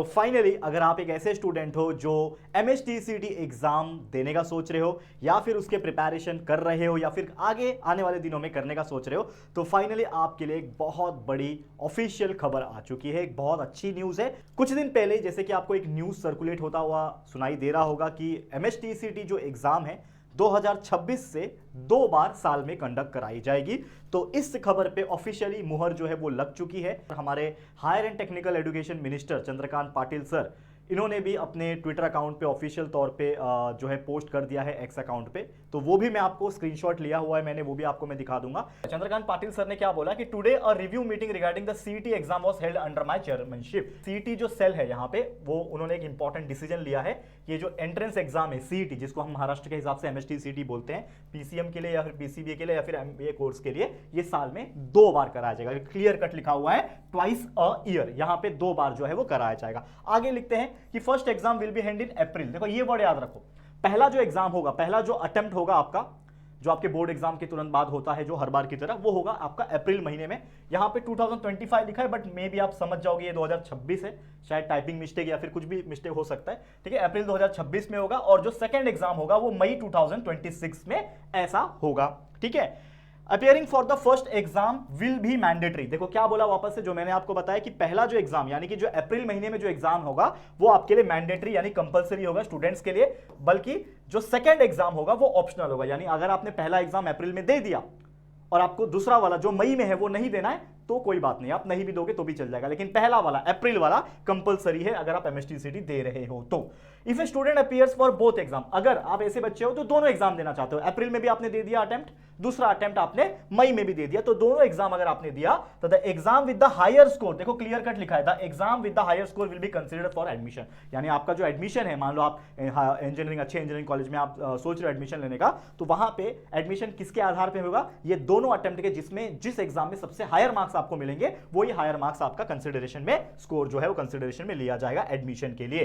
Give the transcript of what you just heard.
तो फाइनली अगर आप एक ऐसे स्टूडेंट हो जो MHTCT एग्जाम देने का सोच रहे हो या फिर उसके प्रिपरेशन कर रहे हो या फिर आगे आने वाले दिनों में करने का सोच रहे हो, तो फाइनली आपके लिए एक बहुत बड़ी ऑफिशियल खबर आ चुकी है। एक बहुत अच्छी न्यूज़ है। कुछ दिन पहले जैसे कि आपको एक न्यूज़ सर्कुलेट होता हुआ सुनाई दे रहा होगा कि MHTCT जो एग्जाम है 2026 से 2 बार साल में कंडक्ट कराई जाएगी। तो इस खबर पे ऑफिशियली मुहर जो है वो लग चुकी है। हमारे higher and technical education minister Chandrakant Patil sir, इन्होंने भी अपने ट्विटर अकाउंट पे ऑफिशियल तौर पे जो है पोस्ट कर दिया है एक्स अकाउंट पे। तो वो भी मैं आपको स्क्रीनशॉट लिया हुआ है मैंने, वो भी आपको मैं दिखा दूंगा। चंद्रकांत पाटिल सर ने क्या बोला कि today a review meeting regarding the CET exam was held under my chairmanship. CET जो सेल है यहाँ पे, वो उन्होंने एक इंपॉर्टेंट डिसीजन लिया है। ये जो एंट्रेंस एग्जाम है सीईटी, जिसको हम महाराष्ट्र के हिसाब से MHTCT बोलते हैं, PCM के लिए या फिर PCBA के लिए या फिर MBA कोर्स के लिए, ये साल में 2 बार कराया जाएगा। क्लियर कट लिखा हुआ है ट्वाइस अ ईयर, यहाँ पे 2 बार जो है वो कराया जाएगा। आगे लिखते हैं कि first exam will be held in April. देखो ये वर्ड याद रखो, पहला जो एग्जाम होगा, पहला जो अटेम्प्ट होगा आपका, जो आपके बोर्ड एग्जाम के तुरंत बाद होता है जो हर बार की तरह, वो होगा आपका अप्रैल महीने में। यहां पे 2025 लिखा है बट मे भी आप समझ जाओगे ये 2026 है, शायद टाइपिंग मिस्टेक या फिर कुछ भी मिस्टेक हो सकता है। ठीक है, अप्रैल 2026 में होगा और जो सेकंड एग्जाम होगा वो मई 2026 में ऐसा होगा। ठीक है, appearing for the first exam will be mandatory. देखो क्या बोला वापस से, जो मैंने आपको बताया कि पहला जो एग्जाम यानी कि जो अप्रैल महीने में जो एग्जाम होगा वो आपके लिए मैंडेटरी यानी कंपलसरी होगा स्टूडेंट्स के लिए, बल्कि जो सेकंड एग्जाम होगा वो ऑप्शनल होगा। यानी अगर आपने पहला एग्जाम अप्रैल में दे दिया और आपको दूसरा वाला जो मई में है वो नहीं देना है तो कोई बात नहीं, आप नहीं भी दोगे तो भी चल जाएगा, लेकिन पहला वाला अप्रैल वाला कंपलसरी है अगर आप MHTCT दे रहे हो तो। If a student appears for both exam, अगर आप ऐसे बच्चे हो तो दोनों एग्जाम देना चाहते हो, अप्रैल में भी आपने दे दिया अटेम्प्ट, दूसरा अटेम्प्ट आपने मई में भी दे दिया, तो दोनों एग्जाम अगर आपने दिया तो the exam with the higher score, देखो क्लियर कट लिखा है, the exam with the higher score will be considered for admission. यानी आपका जो एडमिशन है, मान लो आप इंजीनियरिंग, अच्छे इंजीनियरिंग कॉलेज में आप सोच रहे हो एडमिशन लेने का, तो वहां पे एडमिशन किसके आधार पर होगा, ये दोनों अटेम्प्ट के जिसमें जिस एग्जाम में सबसे हायर मार्क्स आपको मिलेंगे वही हायर मार्क्स आपका कंसिडरेशन में, स्कोर जो है वो कंसिडरेशन में लिया जाएगा एडमिशन के लिए।